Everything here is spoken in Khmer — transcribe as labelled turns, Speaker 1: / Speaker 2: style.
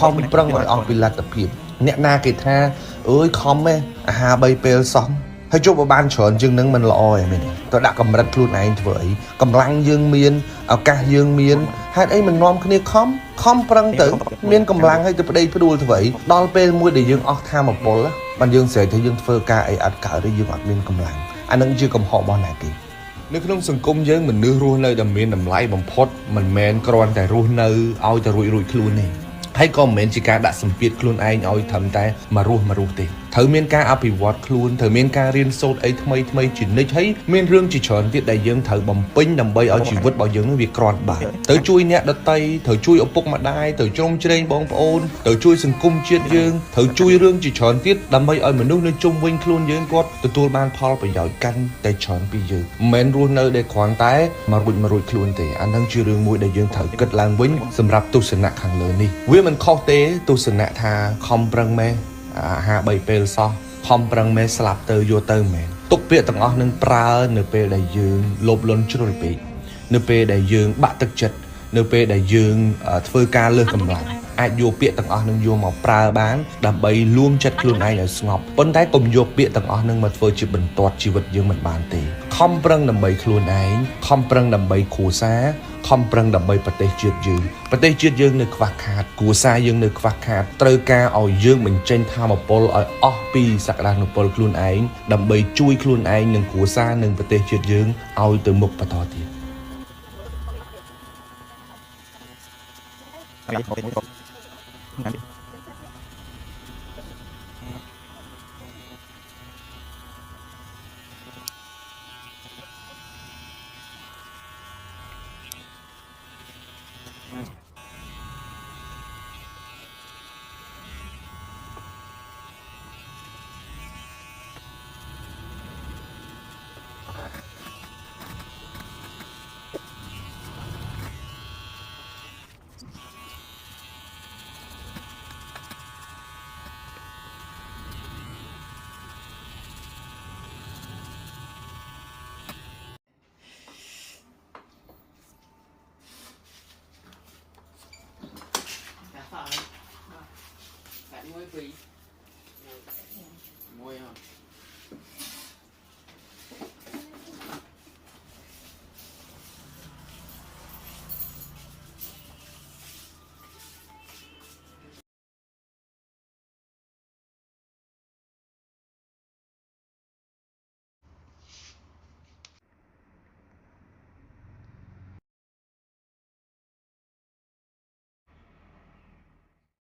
Speaker 1: ខំប្រឹងឲ្យអស់ពីលទ្ធភាពអ្នកណាគេថាអើយខំហ៎អាហារ3ពេលសោះហើយជប់បានច្រើនជាងនឹងមិនល្អឯមែនទៅដាក់កម្រិតខ្លួនឯងធ្វើអីកម្លាំងយើងមានឱកាសយើងមានហេតុអីមិននាំគ្នាខំប្រឹងទៅមានកម្លាំងឲ្យទៅប្តេជ្ញាផ្ដួលធ្វើអីដល់ពេលមួយដែលយើងអស់ធម៌ពលបានយើងស្រែកថាយើងធ្វើការអីអត់កើតទេយើងអត់មានកម្លាំងអានឹងជាកំហុសរបស់អ្នកគេនៅក្នុងសង្គមយើងមនុស្សរស់នៅដែលមានតម្លៃបំផុតមិនមែនគ្រាន់តែរស់នៅឲ្យតែរួចខ្លួនទេហើយក៏មិនមែនជាការដាក់សម្ពាធខ្លួនឯងឲ្យត្រឹមតែមករស់ទេត្រូវមានការអភិវឌ្ឍខ្លួនត្រូវមានការរៀនសូត្រអីថ្មីជានិច្ចហើយមានរឿងជាច្រើនទៀតដែលយើងត្រូវបំពេញដើម្បីឲ្យជីវិតរបស់យើងនឹងវាគ្រាន់បើទៅជួយអ្នកដទៃត្រូវជួយឪពុកម្ដាយត្រូវជ្រោមជ្រែងបងប្អូនត្រូវជួយសង្គមជាតិយើងត្រូវជួយរឿងជាច្រើនទៀតដើម្បីឲ្យមនុស្សនៅជុំវិញខ្លួនយើងគាត់ទទួលបានផលប្រយោជន៍កាន់តែច្រើនពីយើងមិនមែនរស់នៅដែលគ្រាន់តែមករួចខ្លួនទេអានឹងជារឿងមួយដែលយើងត្រូវគិតឡើងវិញសម្រាប់ទស្សនៈខាងលើនេះវាមិនខុសទេទស្សនៈថាខំប្រឹងមែនអាហារ3ពេលសោះខំប្រឹងមែនស្លាប់ទៅយកទៅមែនទុកពាក្យទាំងអស់នឹងប្រើនៅពេលដែលយើងលោភលន់ជ្រុលពេកនៅពេលដែលយើងបាក់ទឹកចិត្តនៅពេលដែលយើងធ្វើការលើសកម្លាំងអាចយកពាក្យទាំងអស់នឹងយកមកប្រើបានដើម្បីលួងចិត្តខ្លួនឯងឲ្យស្ងប់ប៉ុន្តែកុំយកពាក្យទាំងអស់នឹងមកធ្វើជាបន្ទាត់ជីវិតយើងមិនបានទេខំប្រឹងដើម្បីខ្លួនឯងខំប្រឹងដើម្បីគ្រួសារខំប្រឹងដើម្បីប្រទេសជាតិយើងនៅខ្វះខាតគ្រួសារយើងនៅខ្វះខាតត្រូវការឲ្យយើងបញ្ចេញធម៌ពលឲ្យអស់ពីសក្តានុពលខ្លួនឯងដើម្បីជួយខ្លួនឯងនិងគ្រួសារនិងប្រទេសជាតិយើងឲ្យទៅមុខបន្តទៀត
Speaker 2: Dạ phải. Bạn nuôi quỷ.